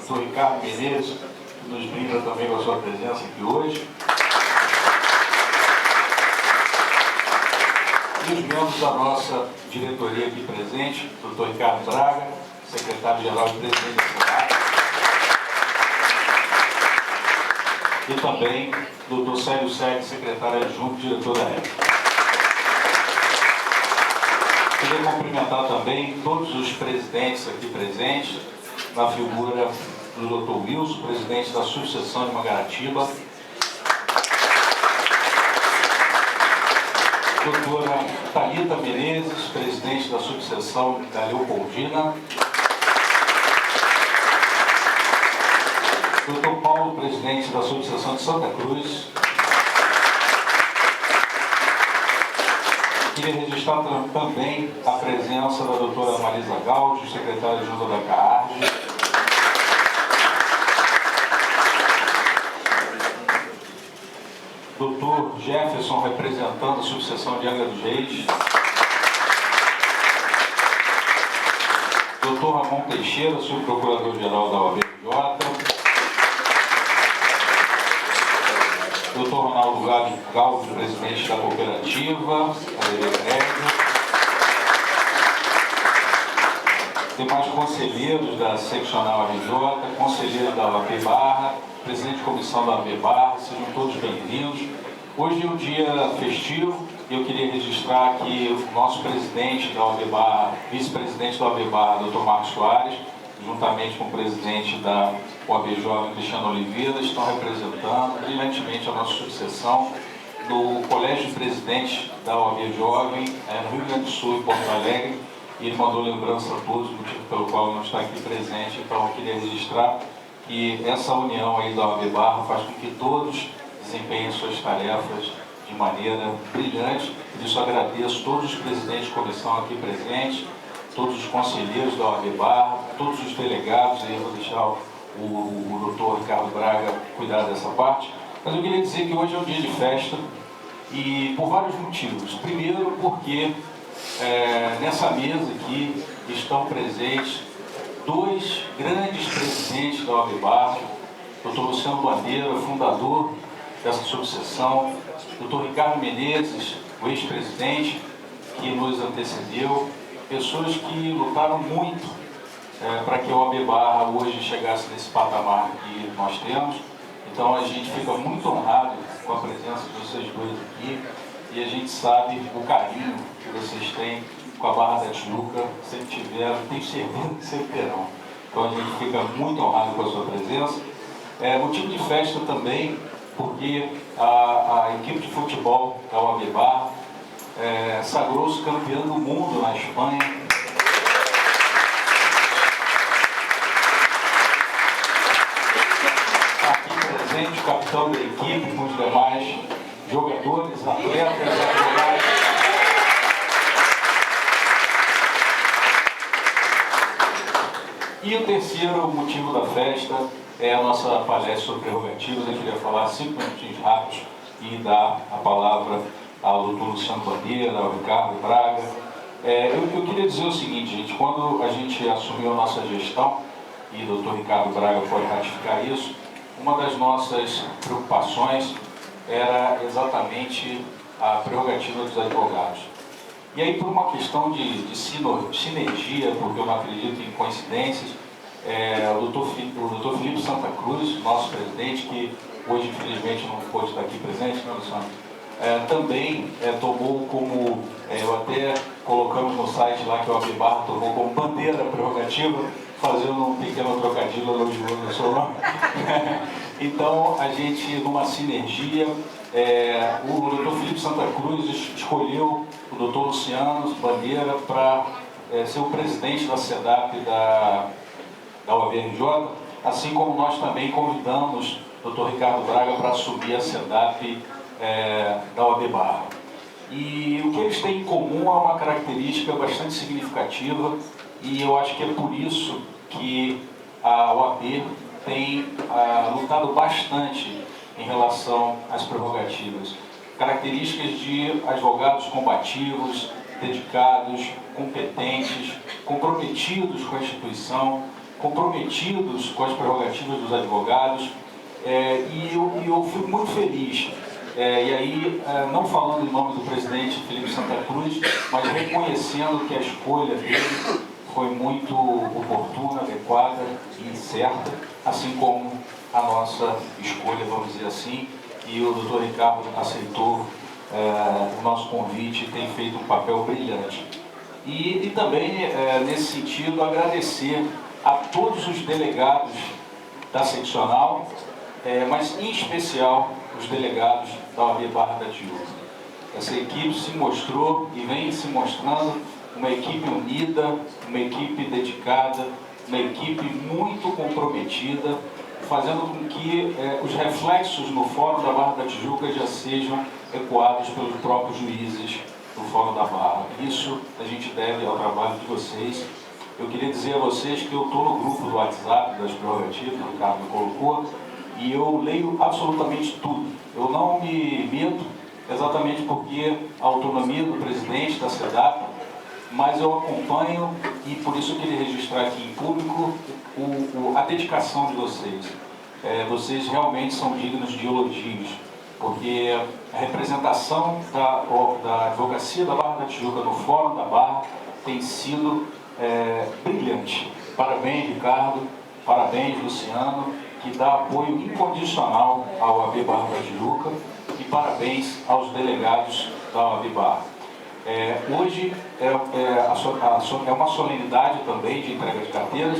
doutor Ricardo Menezes, que nos brinda também com a sua presença aqui hoje. E os membros da nossa diretoria aqui presente, doutor Ricardo Braga, secretário-geral e presidente da Senado. E também doutor Célio Segre, secretário adjunto e diretor da época. Queria cumprimentar também todos os presidentes aqui presentes, na figura do doutor Wilson, presidente da subseção de Mangaratiba, doutora Thalita Menezes, presidente da subseção da Leopoldina, doutor Paulo, presidente da subseção de Santa Cruz. Queria registrar também a presença da doutora Marisa Gaudio, secretária adjunta da CAARG. Doutor Jefferson, representando a subseção de Angra dos Reis. Doutor Ramon Teixeira, subprocurador-geral da OAB-RJ. Doutor Ronaldo Gaudio, presidente da cooperativa, demais conselheiros da seccional RJ, conselheiro da OAB Barra, presidente de comissão da OAB Barra, sejam todos bem-vindos. Hoje é um dia festivo e eu queria registrar que o nosso presidente da OAB Barra, vice-presidente da OAB Barra, doutor Marcos Soares, juntamente com o presidente da OAB Jovem, Cristiano Oliveira, estão representando brilhantemente a nossa subseção no Colégio de Presidentes da OAB Jovem, no Rio Grande do Sul e Porto Alegre, e ele mandou lembrança a todos, motivo pelo qual não está aqui presente. Então eu queria registrar que essa união aí da OAB Barra faz com que todos desempenhem suas tarefas de maneira brilhante. Por isso agradeço todos os presidentes de comissão aqui presentes, todos os conselheiros da OAB Barra, todos os delegados, e eu vou deixar o doutor Ricardo Braga cuidar dessa parte. Mas eu queria dizer que hoje é um dia de festa, e por vários motivos. Primeiro, porque nessa mesa aqui estão presentes dois grandes presidentes da OAB Barra, doutor Luciano Bandeira, fundador dessa subseção, doutor Ricardo Menezes, o ex-presidente, que nos antecedeu, pessoas que lutaram muito para que a OAB Barra hoje chegasse nesse patamar que nós temos. Então a gente fica muito honrado com a presença de vocês dois aqui, e a gente sabe o carinho que vocês têm com a Barra da Tijuca, sempre tiveram, tenho certeza que sempre terão. Então a gente fica muito honrado com a sua presença. Motivo de festa também, porque a equipe de futebol da OAB Barra sagrou-se campeã do mundo na Espanha. Aqui presente o capitão da equipe, com os demais jogadores, atletas, advogados. E o terceiro motivo da festa é a nossa palestra sobre prerrogativas. Eu queria falar 5 minutinhos rápidos e dar a palavra ao doutor Luciano Bandeira, ao Ricardo Braga. Eu queria dizer o seguinte, gente, quando a gente assumiu a nossa gestão, e o doutor Ricardo Braga pode ratificar isso, uma das nossas preocupações era exatamente a prerrogativa dos advogados. E aí, por uma questão de sinergia, porque eu não acredito em coincidências, o doutor Felipe Santa Cruz, nosso presidente, que hoje infelizmente não pôde estar aqui presente, né, Luciano? Também tomou como, até colocamos no site lá que o OAB Barra tomou como bandeira prerrogativa, fazendo um pequeno trocadilho elogioso o seu nome. Então, a gente, numa sinergia, o doutor Felipe Santa Cruz escolheu o doutor Luciano Bandeira para ser o presidente da SEDAP da OAB-RJ, assim como nós também convidamos o doutor Ricardo Braga para assumir a SEDAP da OAB Barra. E o que eles têm em comum é uma característica bastante significativa, e eu acho que é por isso que a OAB tem lutado bastante em relação às prerrogativas. Características de advogados combativos, dedicados, competentes, comprometidos com a instituição, comprometidos com as prerrogativas dos advogados, e eu fico muito feliz, e aí não falando em nome do presidente Felipe Santa Cruz, mas reconhecendo que a escolha dele foi muito oportuna, adequada e certa, assim como a nossa escolha, vamos dizer assim, e o doutor Ricardo aceitou o nosso convite e tem feito um papel brilhante. E também, nesse sentido, agradecer a todos os delegados da seccional, mas em especial os delegados da OAB Barra da Tijuca. Essa equipe se mostrou e vem se mostrando uma equipe unida, uma equipe dedicada, uma equipe muito comprometida, fazendo com que os reflexos no Fórum da Barra da Tijuca já sejam ecoados pelos próprios juízes do Fórum da Barra. Isso a gente deve ao trabalho de vocês. Eu queria dizer a vocês que eu estou no grupo do WhatsApp das prerrogativas, o Ricardo me colocou, e eu leio absolutamente tudo. Eu não me meto, exatamente porque a autonomia do presidente da SEDAP, mas eu acompanho, e por isso eu queria registrar aqui em público a dedicação de vocês. Vocês realmente são dignos de elogios, porque a representação da advocacia da Barra da Tijuca no Fórum da Barra tem sido brilhante. Parabéns, Ricardo, parabéns, Luciano, que dá apoio incondicional à OAB Barra da Tijuca, e parabéns aos delegados da OAB Barra. Hoje é uma solenidade também de entrega de carteiras,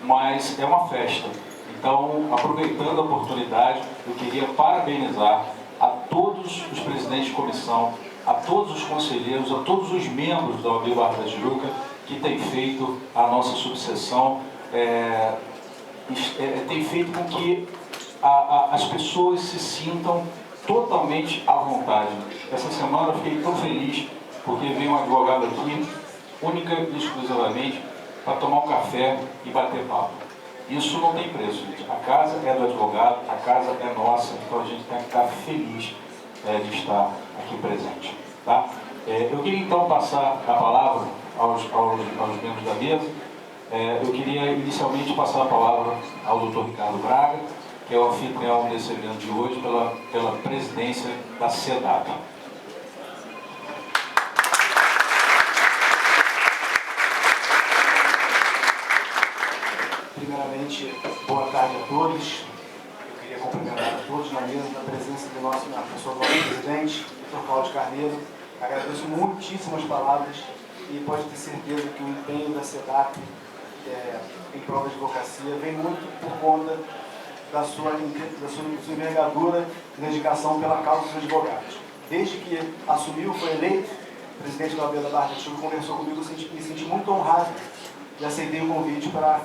mas é uma festa. Então, aproveitando a oportunidade, eu queria parabenizar a todos os presidentes de comissão, a todos os conselheiros, a todos os membros da OAB Barra da Tijuca que têm feito a nossa subseção, tem feito com que as pessoas se sintam totalmente à vontade. Essa semana eu fiquei tão feliz porque veio um advogado aqui, única e exclusivamente, para tomar um café e bater papo. Isso não tem preço, gente. A casa é do advogado, a casa é nossa, então a gente tem que estar feliz de estar aqui presente. Tá? Eu queria então passar a palavra aos membros da mesa. Eu queria inicialmente passar a palavra ao doutor Ricardo Braga, que é o anfitrião desse evento de hoje, pela presidência da SEDAP. Primeiramente, boa tarde a todos. Eu queria cumprimentar a todos na mesa, na presença na pessoa do nosso presidente, Dr. Cláudio Carneiro. Agradeço muitíssimo as palavras e pode ter certeza que o empenho da SEDAP em prol da advocacia vem muito por conta da sua envergadura e dedicação pela causa dos advogados. Desde que assumiu, foi eleito presidente da OAB da Barra da Tijuca, conversou comigo, me senti muito honrado e aceitei o convite para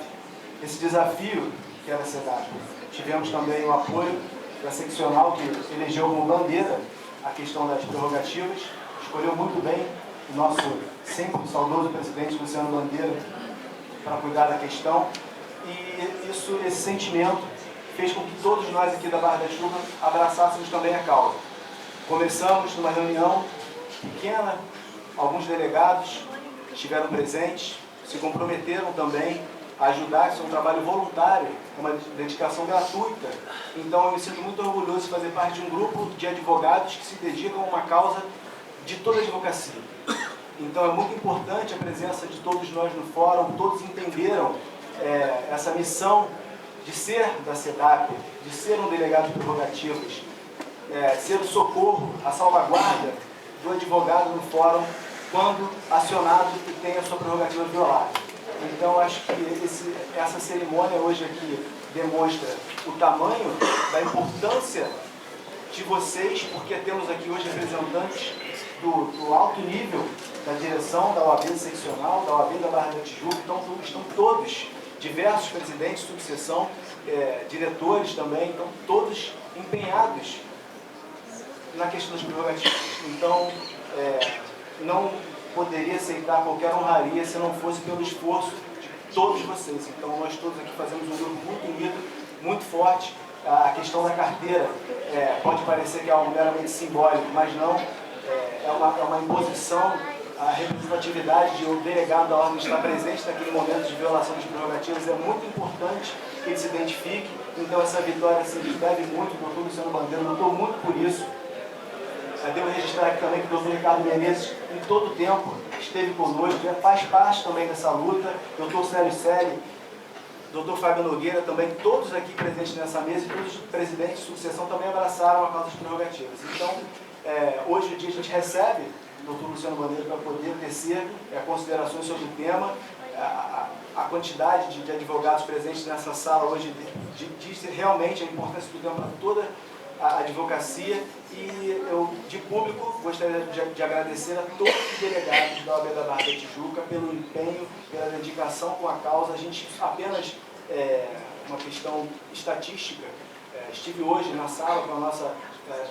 esse desafio que era a SEDAP. Tivemos também o apoio da seccional, que elegeu como bandeira a questão das prerrogativas, escolheu muito bem o nosso sempre saudoso presidente Luciano Bandeira para cuidar da questão, e esse sentimento fez com que todos nós aqui da Barra da Tijuca abraçássemos também a causa. Começamos numa reunião pequena, alguns delegados estiveram presentes, se comprometeram também a ajudar, isso é um trabalho voluntário, é uma dedicação gratuita. Então eu me sinto muito orgulhoso de fazer parte de um grupo de advogados que se dedicam a uma causa de toda a advocacia. Então é muito importante a presença de todos nós no fórum, todos entenderam essa missão de ser da SEDAP, de ser um delegado de prerrogativas, ser o socorro, a salvaguarda do advogado no fórum quando acionado e tem a sua prerrogativa violada. Então acho que essa cerimônia hoje aqui demonstra o tamanho da importância de vocês, porque temos aqui hoje representantes do alto nível da direção da OAB seccional, da OAB da Barra da Tijuca, então estão todos, diversos presidentes, subseção, diretores também, então todos empenhados na questão das prerrogativas. Então, não poderia aceitar qualquer honraria se não fosse pelo esforço de todos vocês. Então, nós todos aqui fazemos um grupo muito unido, muito forte. A questão da carteira pode parecer que é algo meramente simbólico, mas não. É uma imposição a representatividade do delegado da ordem estar presente naquele momento de violação das prerrogativas é muito importante que ele se identifique. Então essa vitória se deve muito, o doutor Luciano Bandeira lutou muito por isso. Devo registrar aqui também que o doutor Ricardo Menezes, em todo o tempo, esteve conosco, faz parte também dessa luta. Doutor Célio Selle, doutor Fábio Nogueira também, todos aqui presentes nessa mesa e todos os presidentes de sucessão também abraçaram a causa das prerrogativas. Então, hoje em dia a gente recebe o doutor Luciano Bandeira para poder tecer considerações sobre o tema. A quantidade de advogados presentes nessa sala hoje diz realmente a importância do tema para toda a advocacia, e eu, de público, gostaria de agradecer a todos os delegados da OAB da Barra da Tijuca pelo empenho, pela dedicação com a causa. A gente apenas, uma questão estatística, estive hoje na sala com a nossa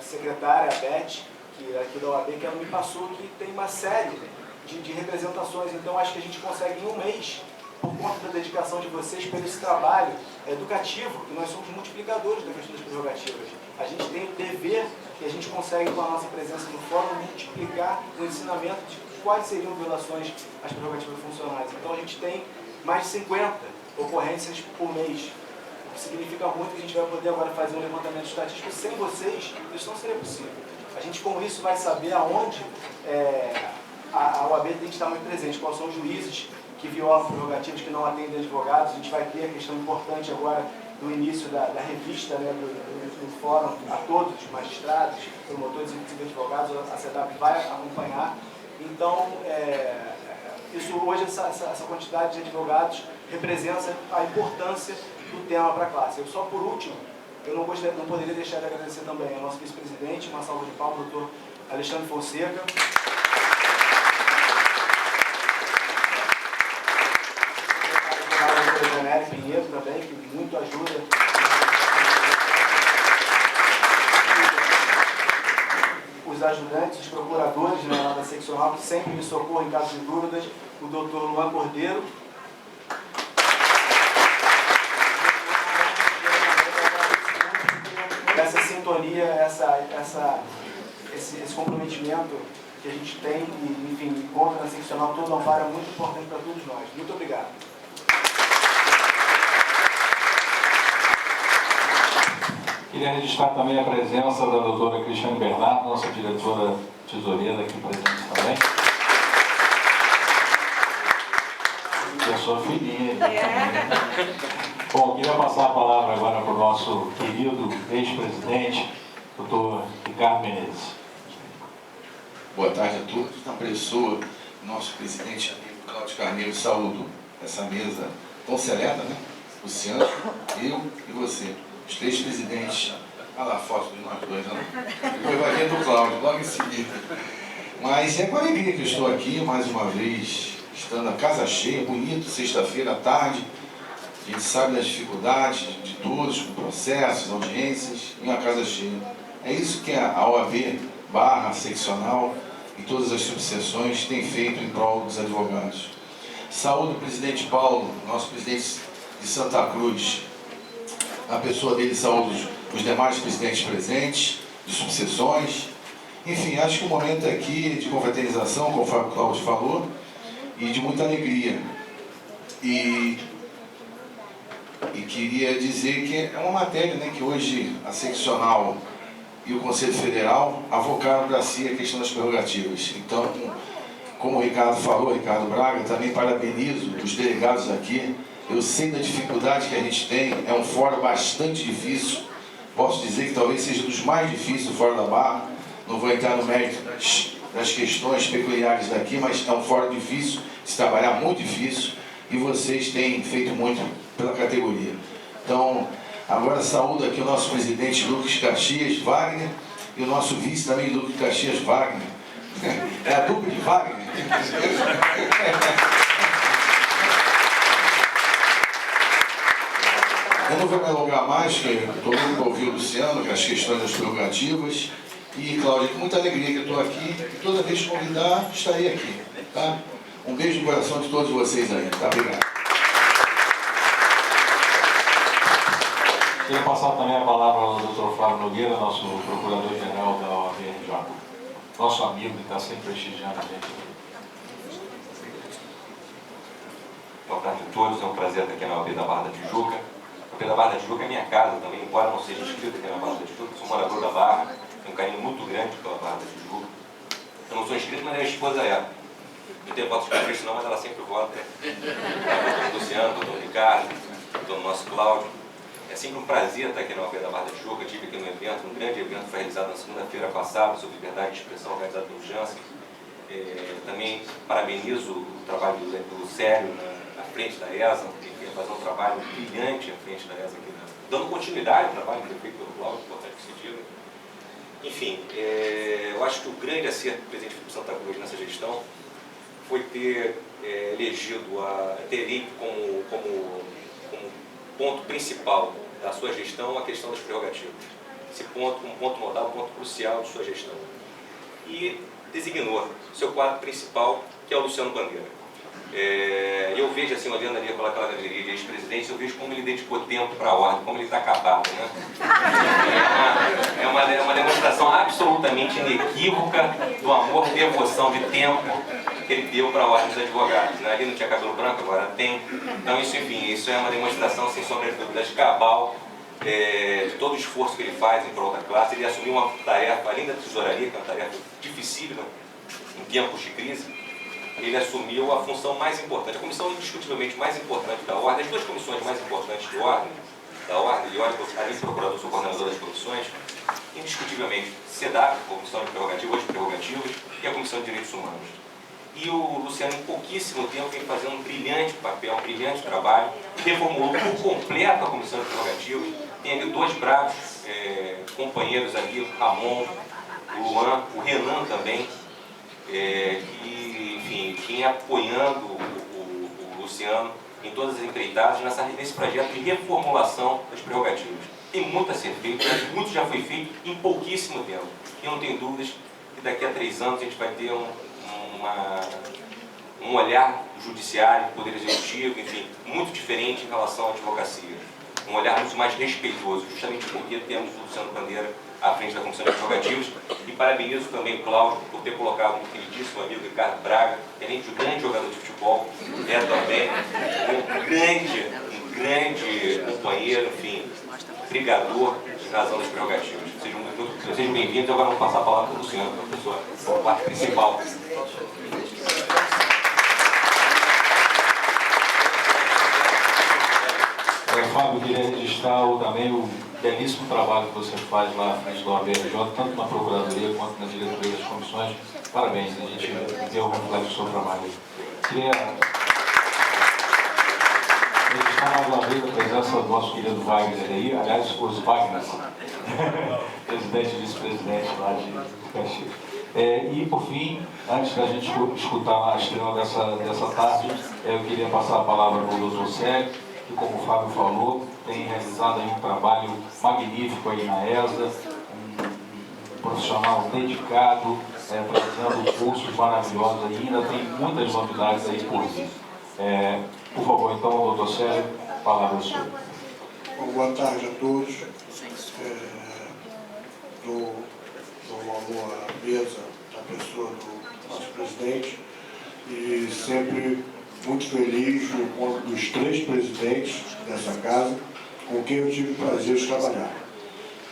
secretária, a Beth, que é aqui da OAB, que ela me passou que tem uma série de representações. Então acho que a gente consegue em um mês, por conta da dedicação de vocês, pelo esse trabalho educativo, e nós somos multiplicadores da questão das prerrogativas. A gente tem o dever, que a gente consegue, com a nossa presença no fórum, multiplicar o ensinamento de quais seriam violações às prerrogativas funcionais. Então a gente tem mais de 50 ocorrências por mês, o que significa muito que a gente vai poder agora fazer um levantamento estatístico. Sem vocês, isso não seria possível. A gente, com isso, vai saber aonde a OAB tem que estar muito presente, quais são os juízes que violam prerrogativas, que não atendem advogados. A gente vai ter a questão importante agora do início da revista, do fórum, a todos os magistrados, promotores e advogados, a CEDAP vai acompanhar. Então, isso hoje, essa quantidade de advogados representa a importância do tema para a classe. Só por último, eu não poderia deixar de agradecer também ao nosso vice-presidente, uma salva de palmas, o doutor Alexandre Fonseca. Pinheiro também, que muito ajuda. Os ajudantes, os procuradores da seccional, que sempre me socorrem em caso de dúvidas, o doutor Luan Cordeiro. Essa sintonia, esse comprometimento que a gente tem e, enfim, encontra na seccional todo o amparo é muito importante para todos nós. Muito obrigado. Queria registrar também a presença da doutora Cristiane Bernardo, nossa diretora tesoureira aqui presente também. E a sua filhinha. Bom, queria passar a palavra agora para o nosso querido ex-presidente, doutor Ricardo Menezes. Boa tarde a todos. Na pessoa, nosso presidente amigo Cláudio Carneiro, saúdo essa mesa tão seleta, né? Luciano, eu e você. Os três presidentes, olha lá a foto de nós dois, não? Depois vai vir do Cláudio, logo em seguida. Mas é com alegria que eu estou aqui, mais uma vez, estando a casa cheia, bonito, sexta-feira à tarde. A gente sabe das dificuldades de todos, com processos, audiências, e uma casa cheia. É isso que a OAB, Barra, seccional e todas as subseções têm feito em prol dos advogados. Saúdo o presidente Paulo, nosso presidente de Santa Cruz. Na pessoa dele, saúdo os demais presidentes presentes, de subseções. Enfim, acho que o momento aqui de confraternização, conforme o Cláudio falou, e de muita alegria. E queria dizer que é uma matéria, né, que hoje a seccional e o Conselho Federal avocaram para si a questão das prerrogativas. Então, como o Ricardo falou, Ricardo Braga, também parabenizo os delegados aqui. Eu sei da dificuldade que a gente tem, é um fórum bastante difícil, posso dizer que talvez seja dos mais difíceis fora da Barra, não vou entrar no mérito das questões peculiares daqui, mas é um fórum difícil, de se trabalhar, muito difícil, e vocês têm feito muito pela categoria. Então, agora saúdo aqui o nosso presidente Lucas Caxias Wagner, e o nosso vice também Lucas Caxias Wagner. É a dupla de Wagner. Eu não vou me alongar mais, porque todo mundo vai ouvir o Luciano, que as questões das prerrogativas. E, Cláudia, com muita alegria que eu estou aqui, e toda vez que convidar, estarei aqui, tá? Um beijo no coração de todos vocês aí, tá? Obrigado. Queria passar também a palavra ao doutor Fábio Nogueira, nosso procurador-geral da OAB-RJ. Nosso amigo que está sempre prestigiando a gente. projeto aqui na OAB da Barra da Tijuca. A OAB da Barra da Tijuca é minha casa também, embora não seja inscrito aqui na Barra da Tijuca, sou morador da Barra, tenho um carinho muito grande pela Barra da Tijuca. Eu não sou inscrito, mas a minha esposa é. Não tenho votos de Cristo não, mas ela sempre vota. Doutor Luciano, doutor Ricardo, doutor nosso Cláudio. É sempre um prazer estar aqui na OAB da Barra da Tijuca. Eu estive aqui no evento, um grande evento que foi realizado na segunda-feira passada sobre liberdade de expressão, organizado pelo Jansen. Também parabenizo o trabalho do Célio na frente da ESA, que quer fazer um trabalho brilhante à frente da ESA, aqui, dando continuidade ao trabalho que foi feito pelo Cláudio, importante que se diga. Enfim, eu acho que o grande acerto do presidente Filipe Santa Cruz nessa gestão foi ter eleito como ponto principal da sua gestão a questão das prerrogativas. Esse ponto, um ponto nodal, um ponto crucial de sua gestão. E designou seu quadro principal, que é o Luciano Bandeira. Eu vejo, assim, olhando ali pela galeria de ex-presidentes, eu vejo como ele dedicou tempo para a ordem, como ele está acabado, né? É uma demonstração absolutamente inequívoca do amor, devoção, de tempo que ele deu para a ordem dos advogados, né? Ali não tinha cabelo branco, agora tem. Então, isso, enfim, isso é uma demonstração, sem sombra de dúvidas, cabal, de todo o esforço que ele faz em prol da classe. Ele assumiu uma tarefa, além da tesouraria, que é uma tarefa dificílima em tempos de crise, ele assumiu a função mais importante, a comissão indiscutivelmente mais importante da ordem, as duas comissões mais importantes da ordem, e olha, além de procurador, sou coordenador das comissões, indiscutivelmente, CEDAP, Comissão de Prerrogativas, e a Comissão de Direitos Humanos. E o Luciano, em pouquíssimo tempo, vem fazendo um brilhante papel, um brilhante trabalho, reformulou por completo a Comissão de Prerrogativas. Tem ali dois bravos companheiros ali, o Ramon, o Luan, o Renan também, que, enfim, vinha apoiando o Luciano em todas as empreitadas nesse projeto de reformulação das prerrogativas. Tem muito a ser feito, muito já foi feito em pouquíssimo tempo. E não tenho dúvidas que daqui a 3 anos a gente vai ter um olhar do judiciário, do poder executivo, enfim, muito diferente em relação à advocacia. Um olhar muito mais respeitoso, justamente porque temos o Luciano Bandeira à frente da Comissão de Prerrogativas. E parabenizo também o Cláudio por ter colocado um queridíssimo amigo Ricardo Braga, que além de um grande jogador de futebol, é também um grande companheiro, enfim, brigador de razão das prerrogativas. Sejam bem-vindos. Agora vamos passar a palavra para o Luciano, professor, o parte principal. Fábio, queria registrar também o belíssimo trabalho que você faz lá à frente do OAB-RJ, tanto na Procuradoria quanto na diretoria das comissões. Parabéns, a gente vê o reflexo do seu trabalho. Queria registrar mais uma vez a presença do nosso querido Wagner aí, aliás, os Wagners, presidente e vice-presidente lá de Caxias. E, por fim, antes da gente escutar a estrela dessa tarde, eu queria passar a palavra para o doutor Célio, que, como o Fábio falou, tem realizado aí um trabalho magnífico aí na ESA, um profissional dedicado, trazendo cursos maravilhosos aí, ainda tem muitas novidades aí por vir. Por favor, então, doutor Célio, a palavra é sua. Boa tarde a todos. Dou valor à mesa, à pessoa do nosso presidente, e sempre muito feliz no encontro dos 3 presidentes dessa casa, com quem eu tive o prazer de trabalhar.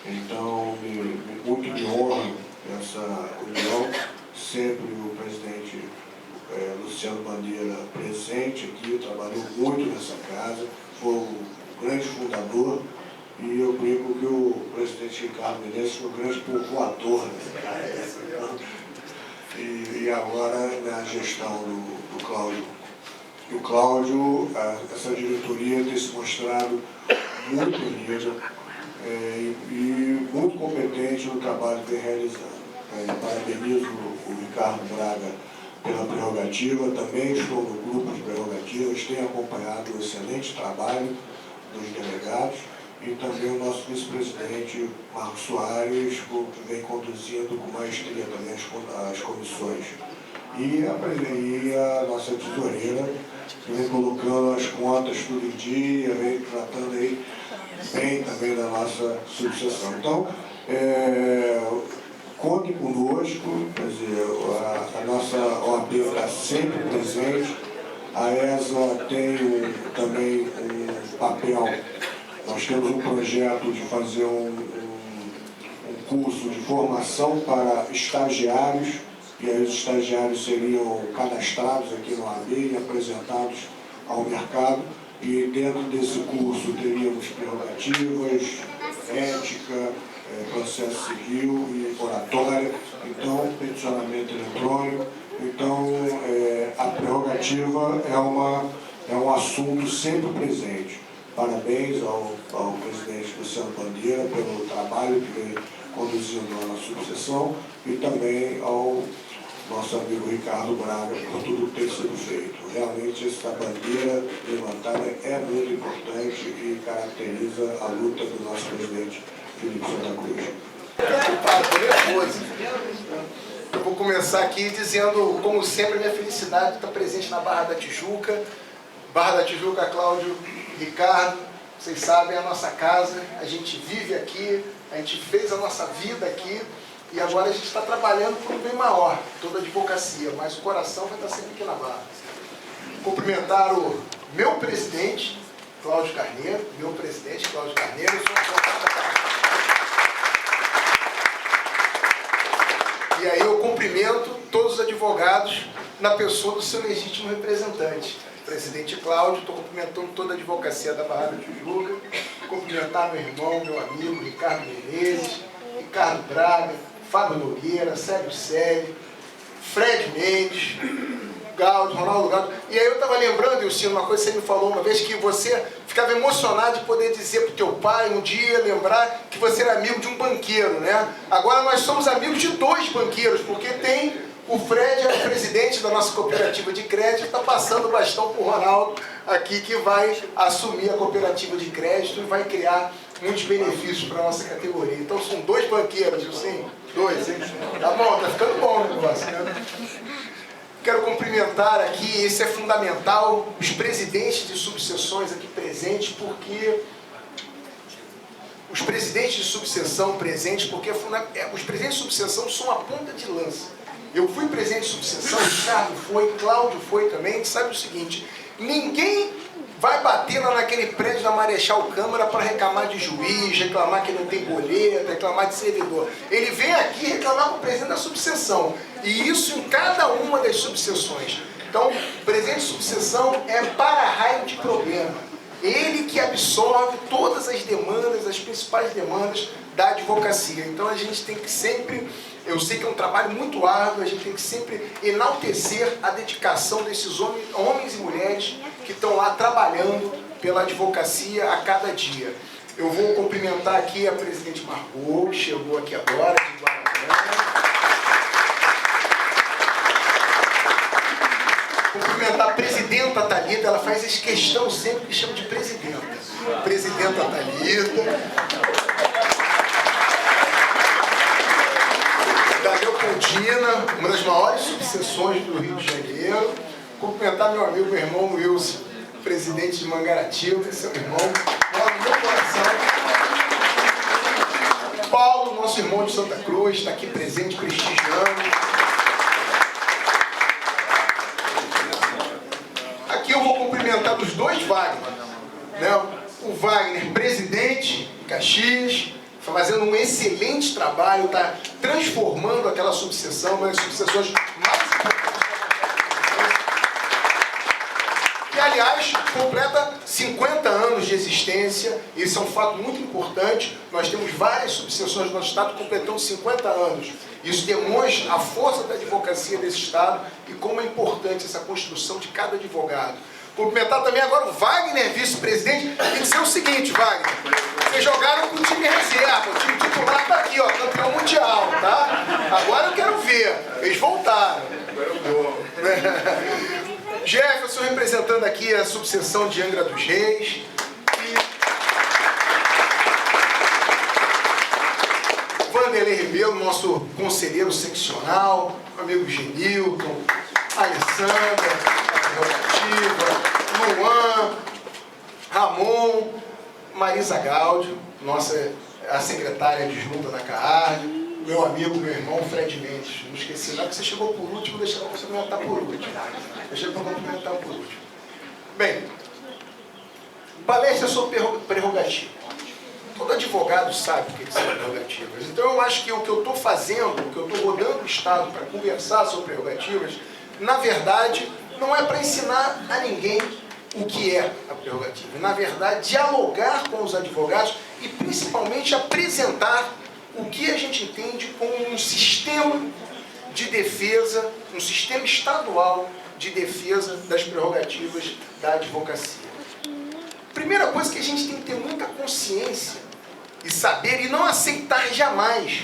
Então, muito me honra essa união, sempre o presidente Luciano Bandeira presente aqui, trabalhou muito nessa casa, foi o grande fundador, e eu brinco que o presidente Ricardo Menezes foi o grande povoador dessa casa. E agora, na gestão do Cláudio. E o Cláudio, essa diretoria tem se mostrado muito unida e muito competente no trabalho que vem realizando. Parabenizo o Ricardo Braga pela prerrogativa, também estou no grupo de prerrogativas, tenho acompanhado o excelente trabalho dos delegados e também o nosso vice-presidente Marcos Soares, que vem conduzindo com maestria também as comissões. E a nossa tesoureira, que vem colocando as contas tudo em dia, vem tratando aí bem também da nossa sucessão. Então, contem conosco, quer dizer, a nossa OAB está sempre presente, A ESA tem também um papel, nós temos um projeto de fazer um curso de formação para estagiários, e aí os estagiários seriam cadastrados aqui no AB e apresentados ao mercado, e dentro desse curso teríamos prerrogativas, ética, processo civil e oratória, então peticionamento eletrônico. Então a prerrogativa é um assunto sempre presente. Parabéns ao presidente Luciano Bandeira pelo trabalho que vem conduzindo a nossa subseção e também ao nosso amigo Ricardo Braga por tudo que tem sido feito. Realmente essa bandeira levantada é muito importante e caracteriza a luta do nosso presidente Felipe Santa Cruz. Eu vou começar aqui dizendo, como sempre, a minha felicidade de estar presente na Barra da Tijuca. Barra da Tijuca, Cláudio, Ricardo, vocês sabem, é a nossa casa, a gente vive aqui, a gente fez a nossa vida aqui e agora a gente está trabalhando por um bem maior, toda a advocacia, mas o coração vai estar sempre aqui na Barra. Cumprimentar o meu presidente, Cláudio Carneiro, E aí eu cumprimento todos os advogados na pessoa do seu legítimo representante. Presidente Cláudio, estou cumprimentando toda a advocacia da Barra da Tijuca, cumprimentar meu irmão, meu amigo Ricardo Menezes, Ricardo Braga, Fábio Nogueira, Sérgio Selle, Fred Mendes, Galdo, Ronaldo Galdo. E aí eu estava lembrando, Ilcino, uma coisa que você me falou uma vez, que você ficava emocionado de poder dizer para o teu pai um dia, lembrar que você era amigo de um banqueiro, né? Agora nós somos amigos de 2 banqueiros, porque tem o Fred, é o presidente da nossa cooperativa de crédito, está passando o bastão para o Ronaldo aqui, que vai assumir a cooperativa de crédito e vai criar muitos benefícios para a nossa categoria. Então são 2 banqueiros, Ilcino? 2, hein? Tá bom, tá ficando bom o negócio, né? Quero cumprimentar aqui, esse é fundamental, os presidentes de subseções aqui presentes, porque os presidentes de subseção presentes, porque os presidentes de subseção são a ponta de lança. Eu fui presidente de subseção, Ricardo foi, Cláudio foi também. A gente sabe o seguinte: ninguém vai bater lá naquele prédio da Marechal Câmara para reclamar de juiz, reclamar que não tem boleto, reclamar de servidor. Ele vem aqui reclamar com o presidente da subseção. E isso em cada uma das subseções. Então, o presidente de subseção é para-raio de problema. Ele que absorve todas as demandas, as principais demandas da advocacia. Então, a gente tem que sempre, eu sei que é um trabalho muito árduo, a gente tem que sempre enaltecer a dedicação desses homens e mulheres que estão lá trabalhando pela advocacia a cada dia. Eu vou cumprimentar aqui a presidente Margot, chegou aqui agora, de Guaraná. Cumprimentar a presidenta Thalita, ela faz essa questão sempre que chama de presidenta. Presidenta Thalita. Da Leopoldina, uma das maiores subseções do Rio de Janeiro. Cumprimentar meu amigo, meu irmão Wilson, presidente de Mangaratiba, seu irmão, mora no meu coração. Paulo, nosso irmão de Santa Cruz, está aqui presente, prestigiando. Aqui eu vou cumprimentar os 2 Wagner, né? O Wagner, presidente de Caxias, fazendo um excelente trabalho, está transformando aquela subseção, uma das subseções mais importantes. Que, aliás, completa 50 anos de existência. Isso é um fato muito importante. Nós temos várias subseções no nosso estado completando 50 anos. Isso demonstra a força da advocacia desse estado e como é importante essa construção de cada advogado. Cumprimentar também agora o Wagner, vice-presidente, e dizer o seguinte: Wagner, vocês jogaram com o time reserva, o time titular está aqui, ó, campeão mundial, tá? Agora eu quero ver, eles voltaram. Jefferson representando aqui a subseção de Angra dos Reis. Vanderlei Ribeiro, nosso conselheiro seccional, amigo Genilton, Alessandra, a prerrogativa, Luan, Ramon, Marisa Gáudio, a secretária adjunta da CAARD, meu amigo, meu irmão Fred Mendes. Não esqueci, não é que você chegou por último, deixa eu cumprimentar por último. Deixa eu cumprimentar por último. Bem, palestra sobre prerrogativa. Todo advogado sabe o que são prerrogativas. Então eu acho que o que eu estou fazendo, o que eu estou rodando o Estado para conversar sobre prerrogativas, na verdade, não é para ensinar a ninguém o que é a prerrogativa. Na verdade, dialogar com os advogados e principalmente apresentar o que a gente entende como um sistema de defesa, um sistema estadual de defesa das prerrogativas da advocacia. Primeira coisa que a gente tem que ter muita consciência e saber e não aceitar jamais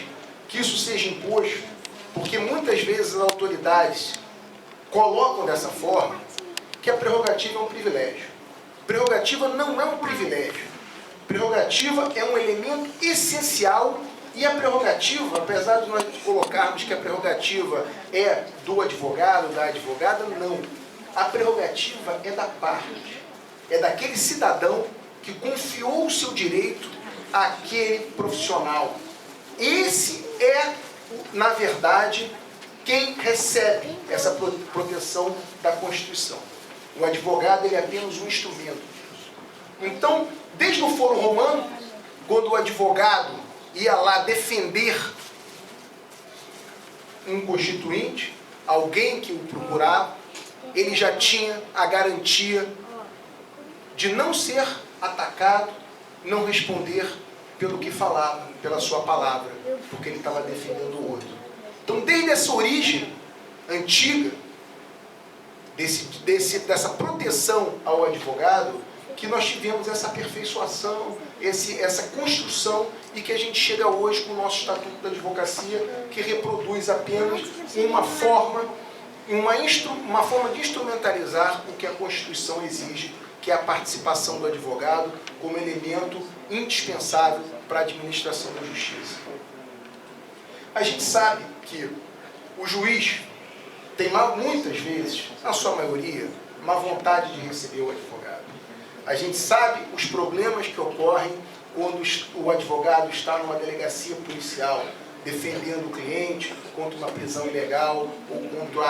que isso seja imposto, porque muitas vezes as autoridades colocam dessa forma que a prerrogativa é um privilégio. Prerrogativa não é um privilégio. Prerrogativa é um elemento essencial e a prerrogativa, apesar de nós colocarmos que a prerrogativa é do advogado, da advogada, não. A prerrogativa é da parte. É daquele cidadão que confiou o seu direito àquele profissional. Esse é, na verdade, quem recebe essa proteção da Constituição. O advogado ele é apenas um instrumento. Então, desde o Foro Romano, quando o advogado ia lá defender um constituinte, alguém que o procurava, ele já tinha a garantia de não ser atacado, não responder pelo que falava, pela sua palavra, porque ele estava defendendo o outro. Então, desde essa origem antiga, dessa proteção ao advogado, que nós tivemos essa aperfeiçoação, essa construção, e que a gente chega hoje com o nosso Estatuto da Advocacia, que reproduz apenas uma forma de instrumentalizar o que a Constituição exige, que é a participação do advogado como elemento indispensável para a administração da justiça. A gente sabe que o juiz tem muitas vezes, na sua maioria, má vontade de receber o advogado. A gente sabe os problemas que ocorrem quando o advogado está numa delegacia policial defendendo o cliente contra uma prisão ilegal ou contra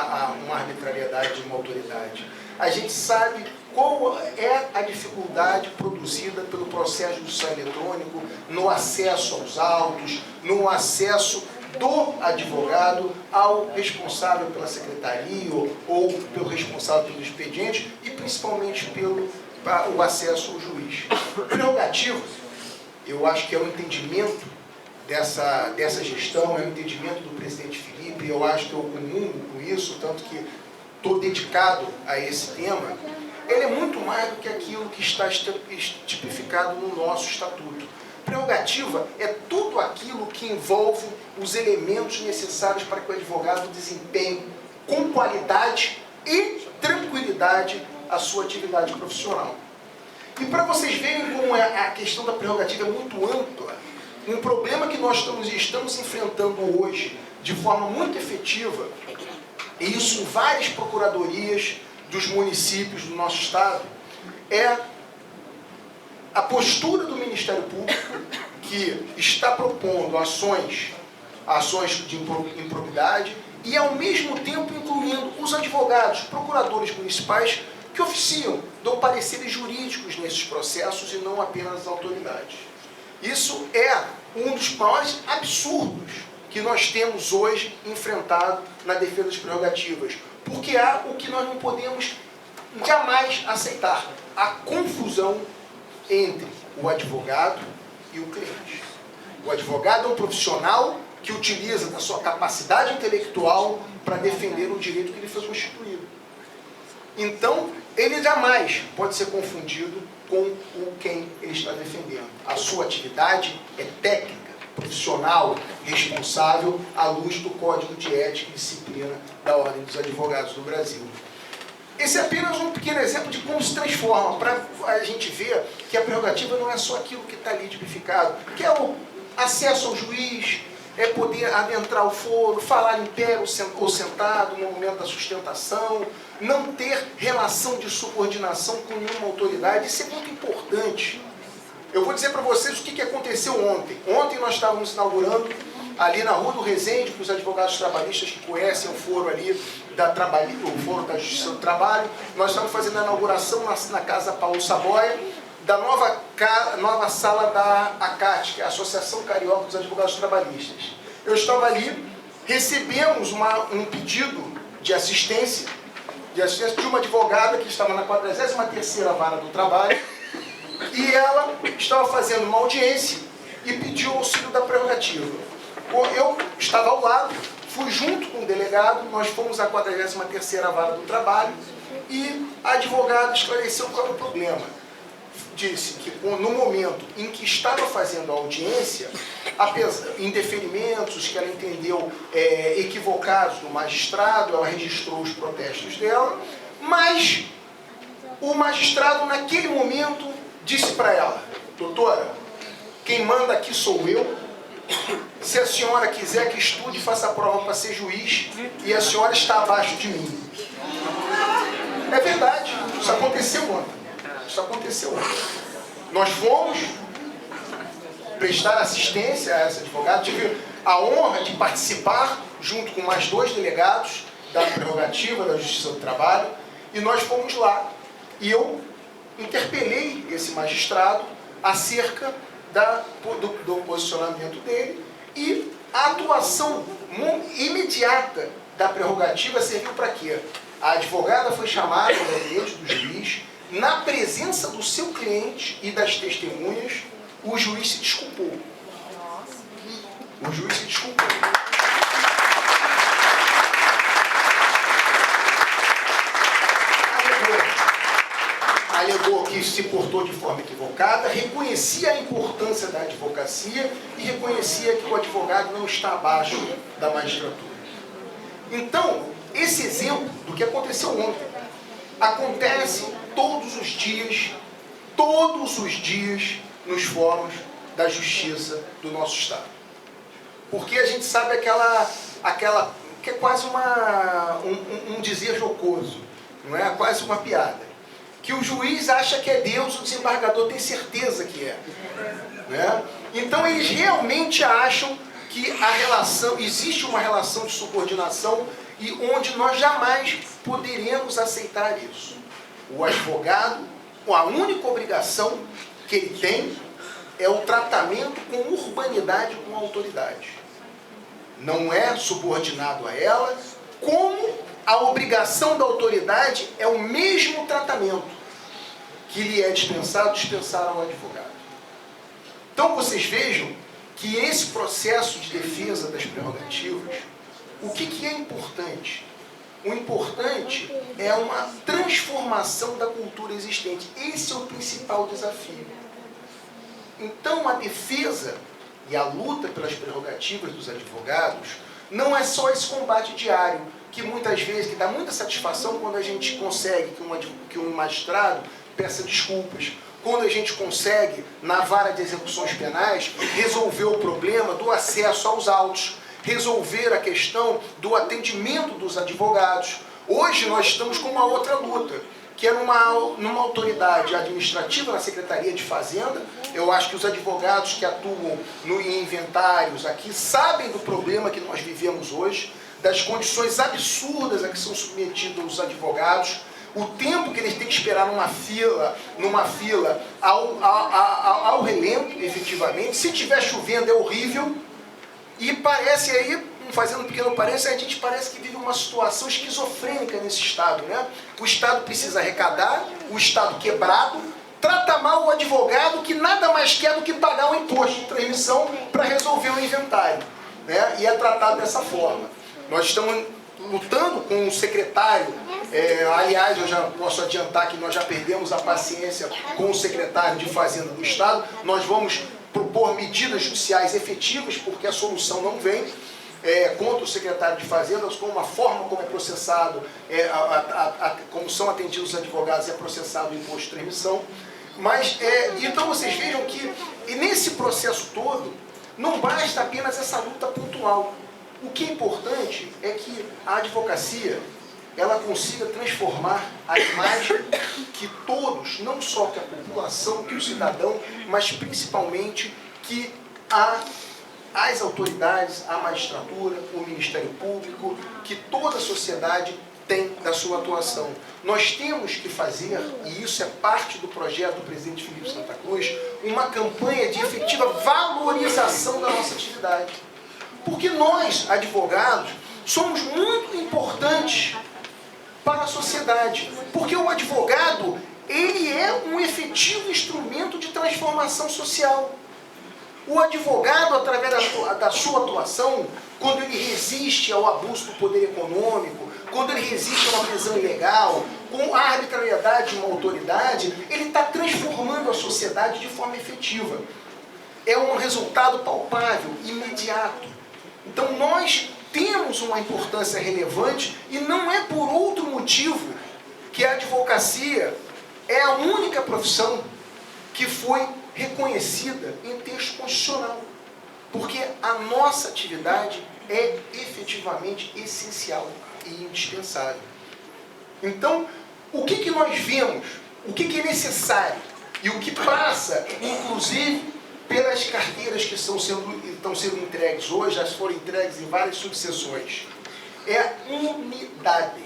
uma arbitrariedade de uma autoridade. A gente sabe qual é a dificuldade produzida pelo processo judicial eletrônico no acesso aos autos, no acesso do advogado ao responsável pela secretaria ou pelo responsável pelo expediente e principalmente pelo o acesso ao juiz. Prerrogativa, eu acho que é o entendimento dessa gestão, é o entendimento do presidente Felipe, eu acho que eu comungo com isso, tanto que estou dedicado a esse tema. Ele é muito mais do que aquilo que está tipificado no nosso estatuto. Prerrogativa é tudo aquilo que envolve os elementos necessários para que o advogado desempenhe com qualidade e tranquilidade a sua atividade profissional. E para vocês verem como a questão da prerrogativa é muito ampla, um problema que nós estamos enfrentando hoje de forma muito efetiva, e isso em várias procuradorias dos municípios do nosso estado, é a postura do Ministério Público, que está propondo ações de improbidade e, ao mesmo tempo, incluindo os advogados, procuradores municipais que oficiam, dão pareceres jurídicos nesses processos e não apenas as autoridades. Isso é um dos maiores absurdos que nós temos hoje enfrentado na defesa das prerrogativas, porque há o que nós não podemos jamais aceitar, a confusão entre o advogado e o cliente. O advogado é um profissional que utiliza da sua capacidade intelectual para defender o direito que lhe foi constituído. Então, ele jamais pode ser confundido com quem ele está defendendo. A sua atividade é técnica, profissional, responsável, à luz do Código de Ética e Disciplina da Ordem dos Advogados do Brasil. Esse é apenas um pequeno exemplo de como se transforma, para a gente ver que a prerrogativa não é só aquilo que está ali tipificado, que é o acesso ao juiz, é poder adentrar o foro, falar em pé ou sentado no momento da sustentação, não ter relação de subordinação com nenhuma autoridade. Isso é muito importante. Eu vou dizer para vocês o que aconteceu ontem. Ontem nós estávamos inaugurando ali na Rua do Resende, com os advogados trabalhistas que conhecem o foro ali o Fórum da Justiça do Trabalho. Nós estamos fazendo a inauguração na Casa Paulo Saboia, da nova sala da ACAT, que é a Associação Carioca dos Advogados Trabalhistas. Eu estava ali, recebemos um pedido de assistência de uma advogada que estava na 43ª Vara do Trabalho, e ela estava fazendo uma audiência e pediu o auxílio da prerrogativa. Eu estava ao lado, fui junto com o delegado, nós fomos à 43ª Vara do Trabalho e a advogada esclareceu qual era o problema. Disse que no momento em que estava fazendo a audiência, em deferimentos que ela entendeu equivocados do magistrado, ela registrou os protestos dela, mas o magistrado naquele momento disse para ela: doutora, quem manda aqui sou eu, se a senhora quiser que estude, faça a prova para ser juiz, e a senhora está abaixo de mim. É verdade, isso aconteceu ontem. Isso aconteceu ontem. Nós fomos prestar assistência a essa advogada, tive a honra de participar, junto com mais 2 delegados da prerrogativa da Justiça do Trabalho, e nós fomos lá. E eu interpelei esse magistrado acerca do posicionamento dele, e a atuação imediata da prerrogativa serviu para quê? A advogada foi chamada ao gabinete do juiz, na presença do seu cliente e das testemunhas, o juiz se desculpou. O juiz se desculpou. Alegou que se portou de forma equivocada, reconhecia a importância da advocacia e reconhecia que o advogado não está abaixo da magistratura. Então, esse exemplo do que aconteceu ontem acontece todos os dias nos fóruns da justiça do nosso Estado. Porque a gente sabe aquela que é quase um dizer jocoso, não é? Quase uma piada. Que o juiz acha que é Deus, o desembargador tem certeza que é. Né? Então eles realmente acham que existe uma relação de subordinação, e onde nós jamais poderemos aceitar isso. O advogado, a única obrigação que ele tem é o tratamento com urbanidade, com autoridade. Não é subordinado a ela, como a obrigação da autoridade é o mesmo tratamento que lhe é dispensar ao advogado. Então vocês vejam que esse processo de defesa das prerrogativas, o que é importante? O importante é uma transformação da cultura existente. Esse é o principal desafio. Então a defesa e a luta pelas prerrogativas dos advogados não é só esse combate diário, que muitas vezes, que dá muita satisfação quando a gente consegue que um magistrado peça desculpas, quando a gente consegue, na vara de execuções penais, resolver o problema do acesso aos autos, resolver a questão do atendimento dos advogados. Hoje nós estamos com uma outra luta, que é numa autoridade administrativa, na Secretaria de Fazenda. Eu acho que os advogados que atuam em inventários aqui sabem do problema que nós vivemos hoje, das condições absurdas a que são submetidos os advogados, o tempo que eles têm que esperar numa fila ao relento, efetivamente. Se estiver chovendo é horrível. E parece aí, fazendo um pequeno parênteses, a gente parece que vive uma situação esquizofrênica nesse Estado, né? O Estado precisa arrecadar, o Estado quebrado, trata mal o advogado que nada mais quer do que pagar o imposto de transmissão para resolver o inventário, né? E é tratado dessa forma. Nós estamos lutando com o secretário, aliás, eu já posso adiantar que nós já perdemos a paciência com o secretário de Fazenda do Estado. Nós vamos propor medidas judiciais efetivas, porque a solução não vem, contra o secretário de Fazenda, como a forma como é processado, como são atendidos os advogados, é processado o imposto de transmissão. Mas, então vocês vejam que nesse processo todo, não basta apenas essa luta pontual. O que é importante é que a advocacia ela consiga transformar a imagem que todos, não só que a população, que o cidadão, mas principalmente que as autoridades, a magistratura, o Ministério Público, que toda a sociedade tem da sua atuação. Nós temos que fazer, e isso é parte do projeto do presidente Felipe Santa Cruz, uma campanha de efetiva valorização da nossa atividade. Porque nós, advogados, somos muito importantes para a sociedade. Porque o advogado, ele é um efetivo instrumento de transformação social. O advogado, através da sua atuação, quando ele resiste ao abuso do poder econômico, quando ele resiste a uma prisão ilegal, com a arbitrariedade de uma autoridade, ele está transformando a sociedade de forma efetiva. É um resultado palpável, imediato. Então nós temos uma importância relevante e não é por outro motivo que a advocacia é a única profissão que foi reconhecida em texto constitucional. Porque a nossa atividade é efetivamente essencial e indispensável. Então, o que nós vemos? O que é necessário? E o que passa, inclusive, pelas carteiras que estão sendo entregues hoje, já foram entregues em várias subseções, é a unidade,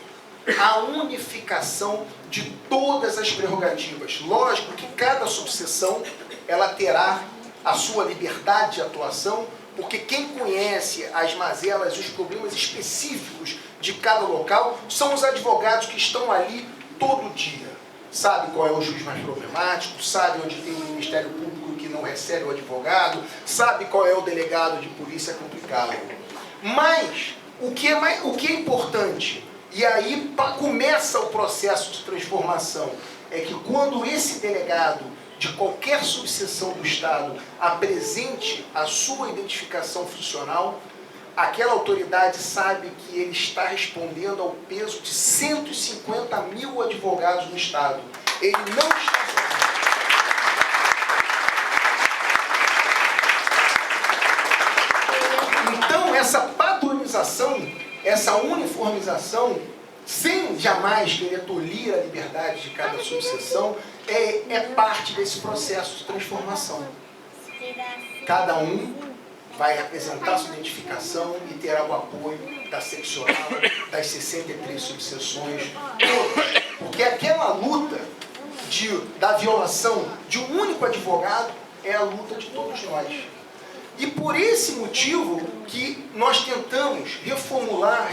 a unificação de todas as prerrogativas. Lógico que cada subseção ela terá a sua liberdade de atuação, porque quem conhece as mazelas e os problemas específicos de cada local são os advogados que estão ali todo dia. Sabe qual é o juiz mais problemático, sabe onde tem o Ministério Público que não recebe o advogado, sabe qual é o delegado de polícia complicado. Mas o que é importante, e aí começa o processo de transformação, é que quando esse delegado de qualquer subseção do Estado apresente a sua identificação funcional, aquela autoridade sabe que ele está respondendo ao peso de 150 mil advogados no Estado. Ele não está sozinho. Então, essa padronização, essa uniformização, sem jamais querer tolir a liberdade de cada subseção, é parte desse processo de transformação. Cada um vai apresentar sua identificação e terá o apoio da seccional, das 63 subseções, todas. Porque aquela luta da violação de um único advogado é a luta de todos nós. E por esse motivo que nós tentamos reformular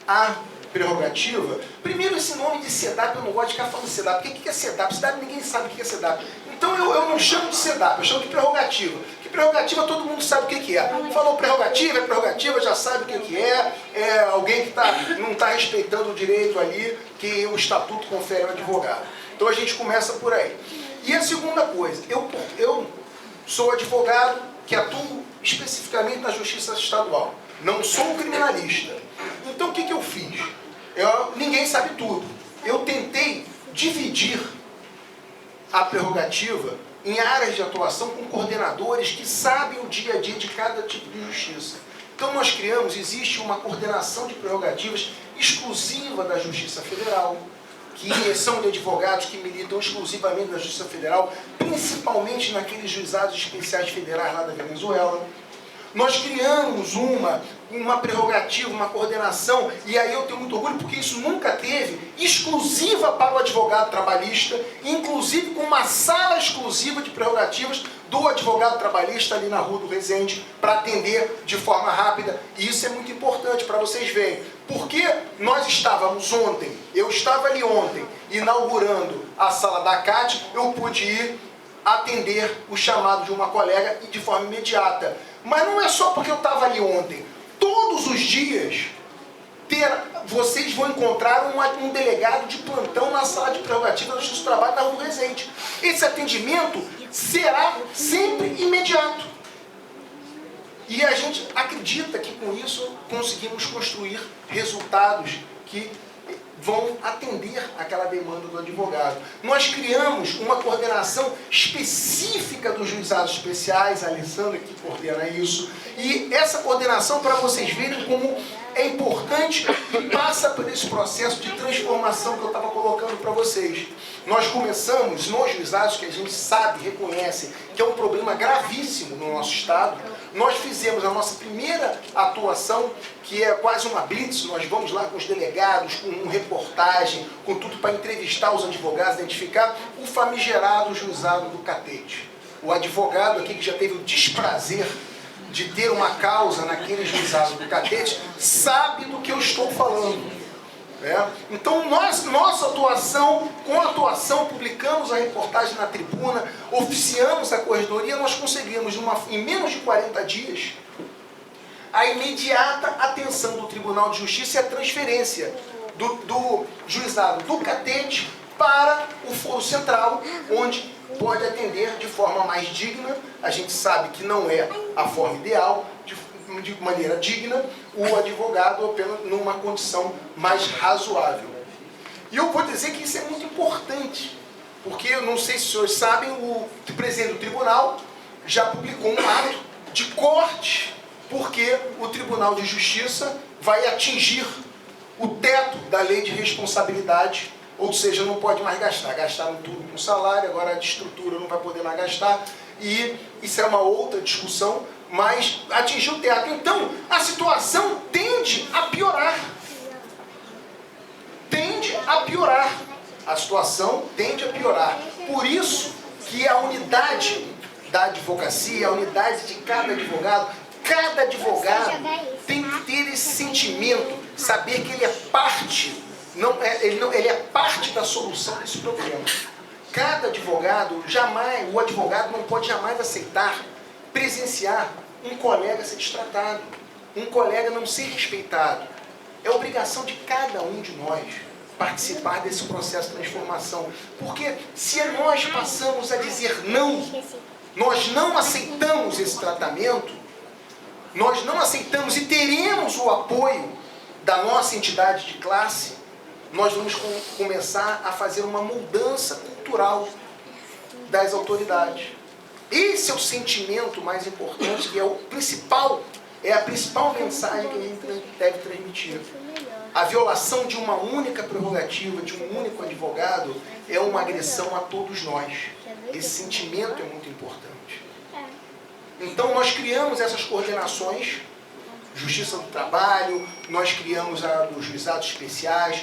a prerrogativa. Primeiro, esse nome de SEDAP, eu não gosto de ficar falando SEDAP. O que é SEDAP? SEDAP ninguém sabe o que é SEDAP. Então eu não chamo de SEDAP, eu chamo de prerrogativa. Que prerrogativa todo mundo sabe o que é. Falou prerrogativa, já sabe o que é. É alguém que não está respeitando o direito ali que o estatuto confere ao advogado. Então a gente começa por aí. E a segunda coisa, eu sou advogado que atuo especificamente na Justiça Estadual. Não sou um criminalista. Então o que eu fiz? Ninguém sabe tudo. Eu tentei dividir a prerrogativa em áreas de atuação com coordenadores que sabem o dia a dia de cada tipo de justiça. Então nós existe uma coordenação de prerrogativas exclusiva da Justiça Federal, que são de advogados que militam exclusivamente na Justiça Federal, principalmente naqueles juizados especiais federais lá da Venezuela. Nós criamos uma prerrogativa, uma coordenação, e aí eu tenho muito orgulho porque isso nunca teve, exclusiva para o advogado trabalhista, inclusive com uma sala exclusiva de prerrogativas do advogado trabalhista ali na Rua do Resende, para atender de forma rápida. E isso é muito importante para vocês verem. Porque nós eu estava ali ontem, inaugurando a sala da CAT, eu pude ir atender o chamado de uma colega e de forma imediata. Mas não é só porque eu estava ali ontem. Todos os dias vocês vão encontrar um delegado de plantão na sala de prerrogativa da Justiça do Trabalho da Rua do Resende. Esse atendimento será sempre imediato. E a gente acredita que com isso conseguimos construir resultados que vão atender aquela demanda do advogado. Nós criamos uma coordenação específica dos juizados especiais, a Alessandra que coordena isso, e essa coordenação, para vocês verem como é importante e passa por esse processo de transformação que eu estava colocando para vocês. Nós começamos nos juizados que a gente sabe, reconhece, que é um problema gravíssimo no nosso Estado, nós fizemos a nossa primeira atuação, que é quase uma blitz. Nós vamos lá com os delegados, com uma reportagem, com tudo para entrevistar os advogados, identificar o famigerado juizado do catete. O advogado aqui que já teve o desprazer de ter uma causa naquele juizado do catete, sabe do que eu estou falando. Então, nossa atuação, com a atuação, publicamos a reportagem na tribuna, oficiamos a corregedoria, nós conseguimos, em menos de 40 dias, a imediata atenção do Tribunal de Justiça e a transferência do juizado do catete para o Foro Central, onde pode atender de forma mais digna. A gente sabe que não é a forma ideal, de maneira digna, o advogado apenas numa condição mais razoável. E eu vou dizer que isso é muito importante, porque eu não sei se os senhores sabem, o presidente do tribunal já publicou um ato de corte, porque o Tribunal de Justiça vai atingir o teto da lei de responsabilidade, ou seja, não pode mais gastar. Gastaram tudo com salário, agora de estrutura não vai poder mais gastar, e isso é uma outra discussão, mas atingiu o teto. Então, a situação tende a piorar. Tende a piorar. A situação tende a piorar. Por isso que a unidade da advocacia, a unidade de cada advogado tem que ter esse sentimento, saber que ele é parte, ele é parte da solução desse problema. Cada advogado, o advogado não pode jamais aceitar presenciar um colega ser destratado, um colega não ser respeitado. É obrigação de cada um de nós participar desse processo de transformação. Porque se nós passamos a dizer não, nós não aceitamos esse tratamento, nós não aceitamos e teremos o apoio da nossa entidade de classe, nós vamos começar a fazer uma mudança cultural das autoridades. Esse é o sentimento mais importante, que é a principal mensagem que a gente deve transmitir. A violação de uma única prerrogativa, de um único advogado, é uma agressão a todos nós. Esse sentimento é muito importante. Então, nós criamos essas coordenações, Justiça do Trabalho, nós criamos a dos juizados especiais,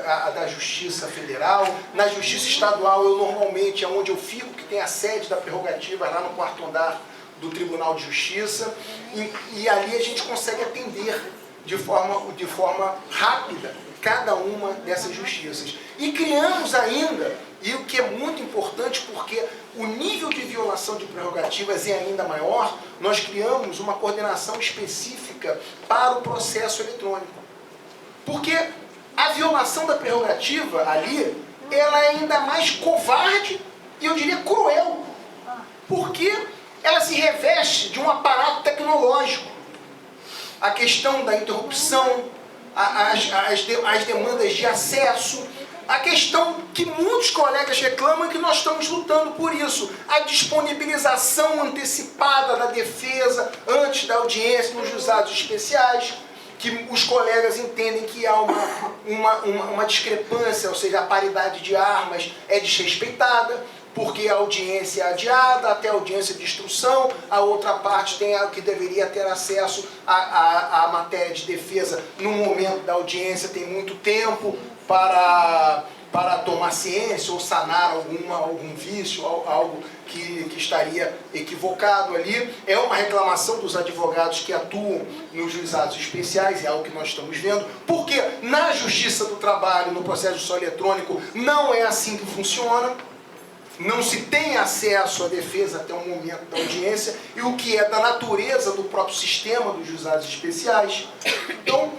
a da Justiça Federal. Na Justiça Estadual, eu normalmente, é onde eu fico, que tem a sede da prerrogativa, lá no 4º andar do Tribunal de Justiça, e ali a gente consegue atender de forma rápida cada uma dessas justiças. E criamos ainda, e o que é muito importante, porque o nível de violação de prerrogativas é ainda maior, nós criamos uma coordenação específica para o processo eletrônico. Porque a violação da prerrogativa ali, ela é ainda mais covarde e eu diria cruel. Porque ela se reveste de um aparato tecnológico. A questão da interrupção, as demandas de acesso, a questão que muitos colegas reclamam que nós estamos lutando por isso, a disponibilização antecipada da defesa antes da audiência nos juizados especiais, que os colegas entendem que há uma discrepância, ou seja, a paridade de armas é desrespeitada, porque a audiência é adiada até a audiência de instrução, a outra parte tem que deveria ter acesso à matéria de defesa no momento da audiência, tem muito tempo para tomar ciência ou sanar algum vício, algo que estaria equivocado ali. É uma reclamação dos advogados que atuam nos juizados especiais, é algo que nós estamos vendo, porque na Justiça do Trabalho, no processo judicial eletrônico, não é assim que funciona. Não se tem acesso à defesa até o momento da audiência, e o que é da natureza do próprio sistema dos juizados especiais. Então,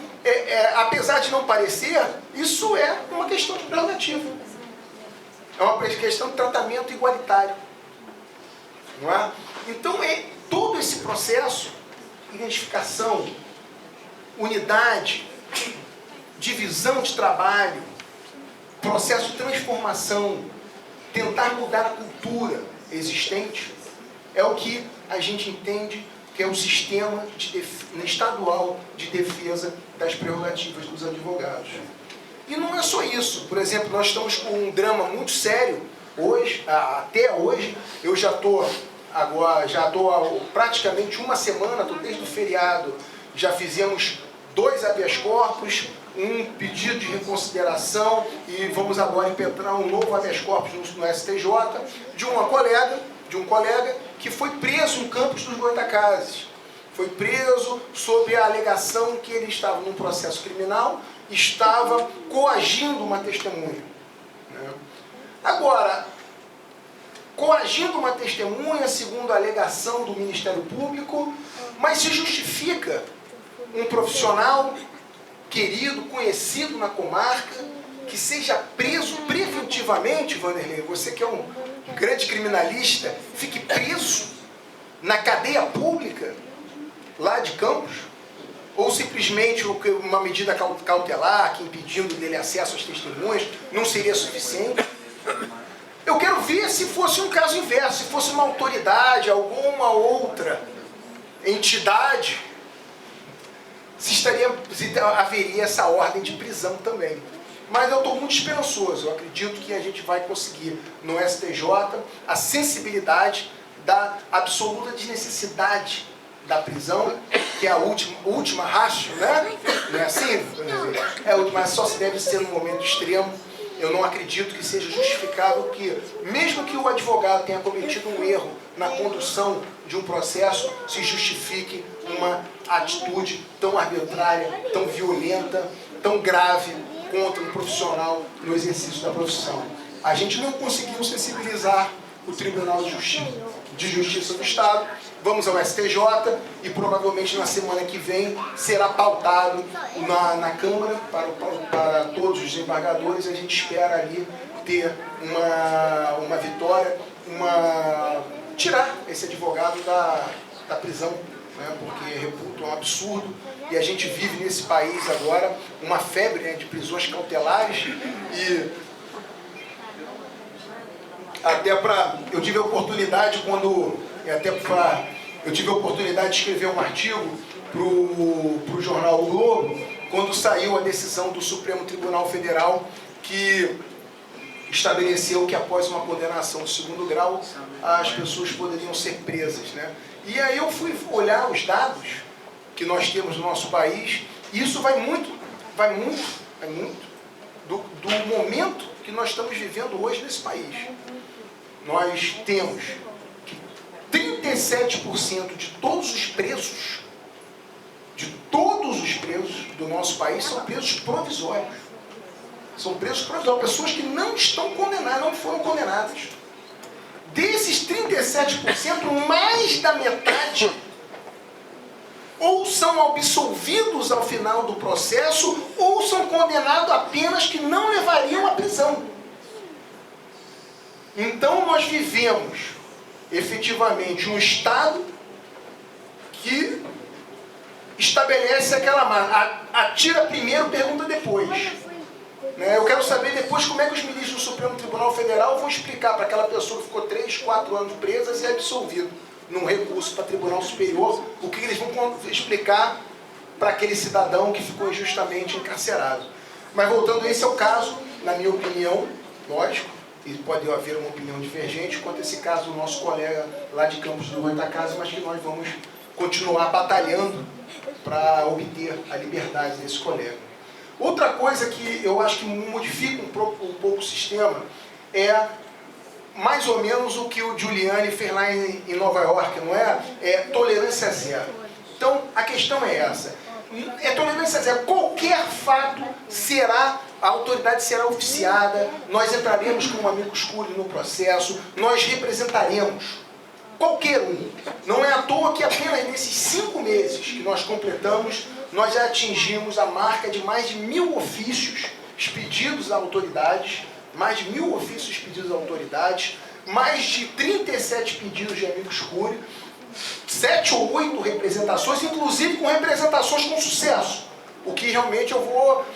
apesar de não parecer, isso é uma questão de prerrogativa. É uma questão de tratamento igualitário. Não é? Então, todo esse processo, identificação, unidade, divisão de trabalho, processo de transformação, tentar mudar a cultura existente, é o que a gente entende que é o sistema estadual de defesa das prerrogativas dos advogados. E não é só isso. Por exemplo, nós estamos com um drama muito sério hoje, até hoje. Eu já estou agora já estou praticamente uma semana, estou desde o feriado, já fizemos 2 habeas corpus, um pedido de reconsideração e vamos agora impetrar um novo habeas corpus no STJ de um colega que foi preso em Campos dos Goytacazes. Foi preso sob a alegação que ele estava num processo criminal, estava coagindo uma testemunha. Agora, coagindo uma testemunha, segundo a alegação do Ministério Público, mas se justifica um profissional querido, conhecido na comarca, que seja preso preventivamente, Vanderlei, você que é um grande criminalista, fique preso na cadeia pública, lá de Campos, ou simplesmente uma medida cautelar, que impedindo dele acesso às testemunhas, não seria suficiente. Eu quero ver se fosse um caso inverso, se fosse uma autoridade, alguma outra entidade, se haveria essa ordem de prisão também. Mas eu estou muito esperançoso, eu acredito que a gente vai conseguir no STJ a sensibilidade da absoluta desnecessidade da prisão, que é a última ratio, né? Não é assim? É a última, mas só se deve ser no momento extremo. Eu não acredito que seja justificável que, mesmo que o advogado tenha cometido um erro na condução de um processo, se justifique uma atitude tão arbitrária, tão violenta, tão grave contra um profissional no exercício da profissão. A gente não conseguiu sensibilizar o Tribunal de Justiça do Estado. Vamos ao STJ e provavelmente na semana que vem será pautado na Câmara para todos os desembargadores. A gente espera ali ter uma vitória, tirar esse advogado da prisão, né, porque reputo um absurdo. E a gente vive nesse país agora uma febre, né, de prisões cautelares e eu tive a oportunidade eu tive a oportunidade de escrever um artigo para o jornal O Globo, quando saiu a decisão do Supremo Tribunal Federal que estabeleceu que após uma condenação de 2º grau, as pessoas poderiam ser presas, né? E aí eu fui olhar os dados que nós temos no nosso país, e isso vai muito do momento que nós estamos vivendo hoje nesse país. Nós temos que 37% de todos os presos do nosso país são presos provisórios. São presos provisórios, pessoas que não estão condenadas, não foram condenadas. Desses 37%, mais da metade ou são absolvidos ao final do processo ou são condenados a penas que não levariam à prisão. Então nós vivemos efetivamente um Estado que estabelece aquela marca, atira primeiro, pergunta depois. Eu quero saber depois como é que os ministros do Supremo Tribunal Federal vão explicar para aquela pessoa que ficou 3, 4 anos presa e absolvido num recurso para Tribunal Superior, o que eles vão explicar para aquele cidadão que ficou injustamente encarcerado. Mas voltando, esse é o caso, na minha opinião, lógico, e pode haver uma opinião divergente quanto a esse caso do nosso colega lá de Campos do Goytacazes, mas que nós vamos continuar batalhando para obter a liberdade desse colega. Outra coisa que eu acho que modifica um pouco o sistema é mais ou menos o que o Giuliani fez lá em Nova York, não é? É tolerância zero. Então, a questão é essa. É tolerância zero. Qualquer fato a autoridade será oficiada, nós entraremos como amicus curiae no processo, nós representaremos qualquer um. Não é à toa que apenas nesses 5 meses que nós completamos, nós já atingimos a marca de mais de 1000 ofícios expedidos a autoridades, mais de 1000 ofícios pedidos a autoridades, mais de 37 pedidos de amicus curiae, 7 ou 8 representações, inclusive com representações com sucesso. O que realmente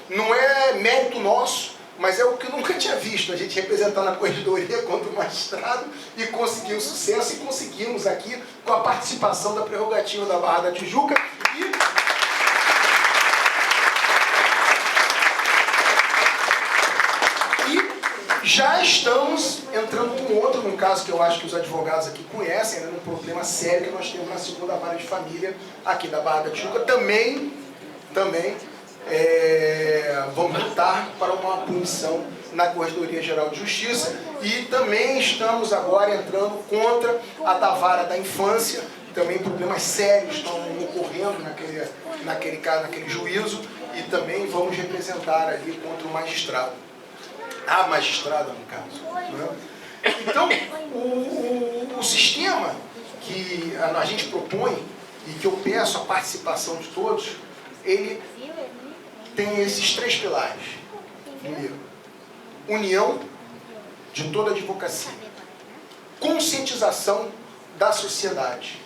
não é mérito nosso, mas é o que eu nunca tinha visto. A gente representar na corregedoria contra o magistrado e conseguiu sucesso, e conseguimos aqui com a participação da prerrogativa da Barra da Tijuca. já estamos entrando com outro, num caso que eu acho que os advogados aqui conhecem, né, num problema sério que nós temos na segunda vara de família aqui da Barra da Tijuca. Também vamos lutar para uma punição na Corregedoria Geral de Justiça, e também estamos agora entrando contra a da Vara da Infância. Também problemas sérios estão ocorrendo naquele juízo, e também vamos representar ali contra o magistrado. A magistrada, no caso. Né? Então, o sistema que a gente propõe e que eu peço a participação de todos, ele tem esses 3 pilares. Primeiro, união de toda a advocacia. Conscientização da sociedade.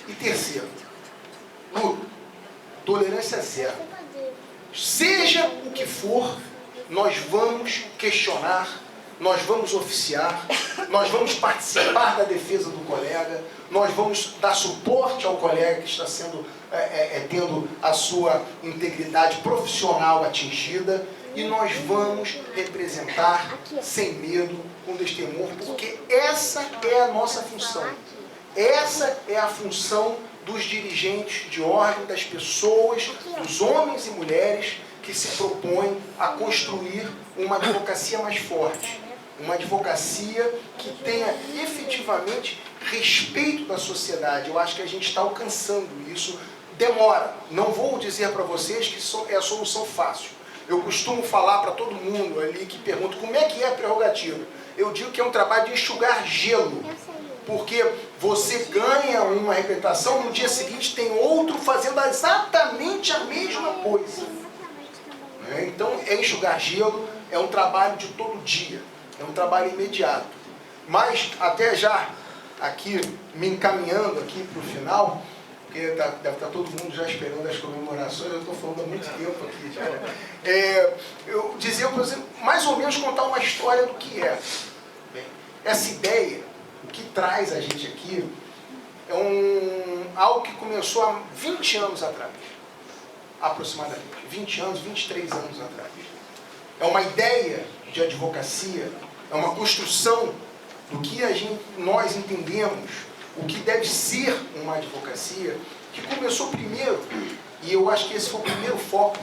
E terceiro, luta. Tolerância zero. Seja o que for, nós vamos questionar, nós vamos oficiar, nós vamos participar da defesa do colega, nós vamos dar suporte ao colega que está tendo a sua integridade profissional atingida, e nós vamos representar sem medo, com destemor, porque essa é a nossa função. Essa é a função dos dirigentes de ordem, das pessoas, dos homens e mulheres que se propõem a construir uma advocacia mais forte. Uma advocacia que tenha efetivamente respeito da sociedade. Eu acho que a gente está alcançando isso. Demora. Não vou dizer para vocês que é a solução fácil. Eu costumo falar para todo mundo ali que pergunta como é que é a prerrogativa. Eu digo que é um trabalho de enxugar gelo. Porque você ganha uma representação, no dia seguinte tem outro fazendo exatamente a mesma coisa. Então, é enxugar gelo, é um trabalho de todo dia, é um trabalho imediato. Mas, até já aqui, me encaminhando aqui para o final, porque deve estar todo mundo já esperando as comemorações, eu estou falando há muito tempo aqui já. Eu dizer, por exemplo, mais ou menos contar uma história do que é. Bem, essa ideia, o que traz a gente aqui, é algo que começou há 20 anos atrás, aproximadamente. 20 anos, 23 anos atrás. É uma ideia de advocacia, é uma construção do que nós entendemos, o que deve ser uma advocacia, que começou primeiro, e eu acho que esse foi o primeiro foco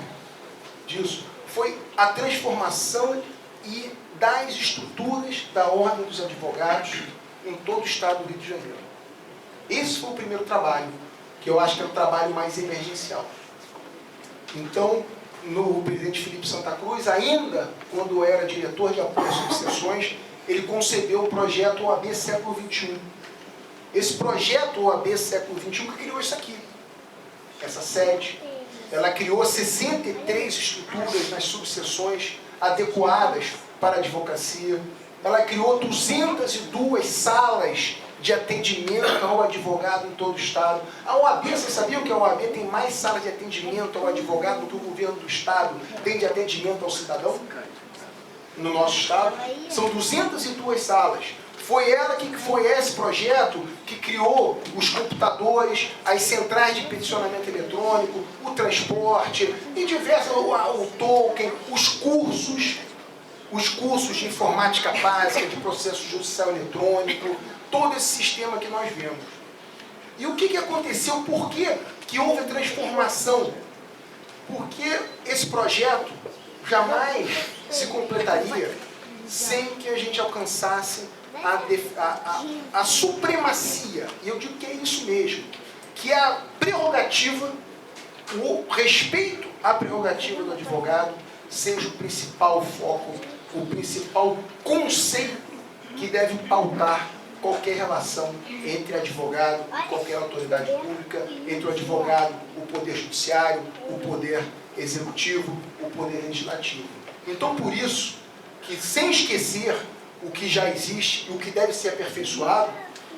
disso, foi a transformação das estruturas da Ordem dos Advogados em todo o estado do Rio de Janeiro. Esse foi o primeiro trabalho, que eu acho que é o trabalho mais emergencial. Então, o presidente Felipe Santa Cruz, ainda quando era diretor de apoio às sucessões, ele concebeu o projeto OAB Século XXI. Esse projeto OAB Século XXI que criou isso aqui, essa sede. Ela criou 63 estruturas nas subseções adequadas para a advocacia. Ela criou 202 salas de atendimento ao advogado em todo o estado. A OAB, vocês sabiam que a OAB tem mais salas de atendimento ao advogado do que o governo do estado tem de atendimento ao cidadão? No nosso estado, são 202 salas. Foi esse projeto que criou os computadores, as centrais de peticionamento eletrônico, o transporte, e o token, os cursos de informática básica, de processo judicial eletrônico, todo esse sistema que nós vemos. E o que aconteceu? Por que houve a transformação? Porque esse projeto jamais se completaria sem que a gente alcançasse a supremacia, e eu digo que é isso mesmo, que é a prerrogativa, o respeito à prerrogativa do advogado seja o principal foco, o principal conceito que deve pautar qualquer relação entre advogado e qualquer autoridade pública, entre o advogado, o poder judiciário, o poder executivo, o poder legislativo. Então, por isso, que sem esquecer o que já existe e o que deve ser aperfeiçoado,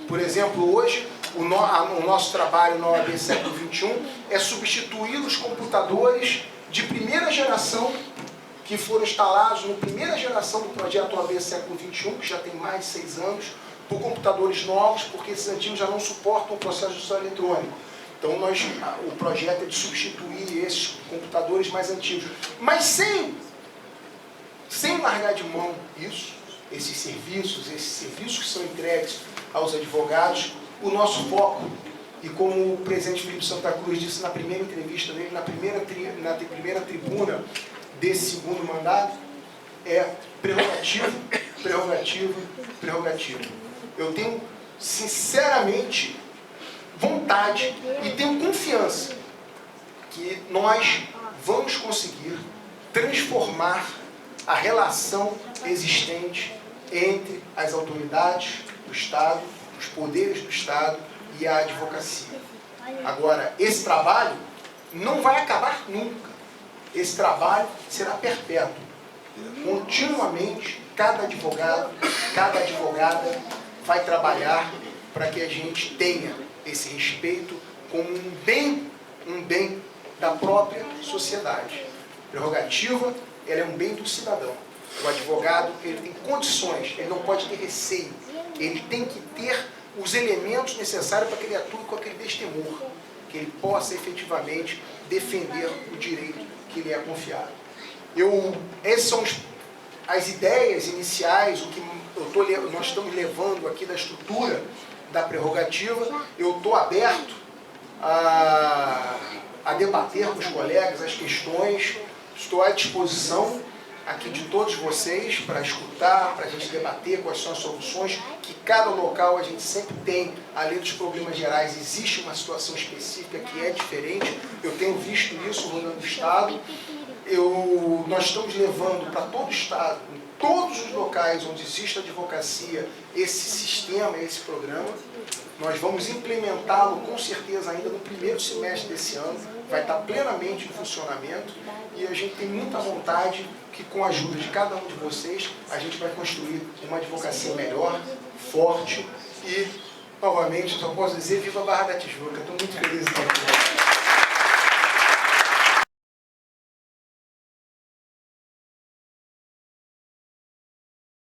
por exemplo, hoje, o nosso trabalho na OAB Século XXI é substituir os computadores de primeira geração que foram instalados na primeira geração do projeto OAB Século XXI, que já tem mais de 6 anos, por computadores novos, porque esses antigos já não suportam o processo judicial eletrônico. Então, o projeto é de substituir esses computadores mais antigos. Mas sem largar de mão isso, esses serviços que são entregues aos advogados, o nosso foco, e como o presidente Felipe Santa Cruz disse na primeira entrevista dele, na primeira tribuna desse segundo mandato, é prerrogativa, prerrogativa, prerrogativa. Eu tenho, sinceramente, vontade e tenho confiança que nós vamos conseguir transformar a relação existente entre as autoridades do Estado, os poderes do Estado e a advocacia. Agora, esse trabalho não vai acabar nunca. Esse trabalho será perpétuo. Continuamente, cada advogado, cada advogada vai trabalhar para que a gente tenha esse respeito como um bem da própria sociedade. Prerrogativa, ela é um bem do cidadão. O advogado, ele tem condições, ele não pode ter receio, ele tem que ter os elementos necessários para que ele atue com aquele destemor, que ele possa efetivamente defender o direito que lhe é confiado. Essas são as ideias iniciais, o que nós estamos levando aqui da estrutura da prerrogativa. Eu estou aberto a debater com os colegas as questões, estou à disposição aqui de todos vocês para escutar, para a gente debater quais são as soluções, que cada local a gente sempre tem, além dos problemas gerais, existe uma situação específica que é diferente. Eu tenho visto isso rodando o Estado. Nós estamos levando para todo o Estado, em todos os locais onde existe advocacia, esse sistema, esse programa. Nós vamos implementá-lo com certeza ainda no primeiro semestre desse ano, vai estar plenamente em funcionamento e a gente tem muita vontade que com a ajuda de cada um de vocês a gente vai construir uma advocacia melhor, forte e, novamente, só posso dizer, viva a Barra da Tijuca. Estou muito feliz de estar aqui.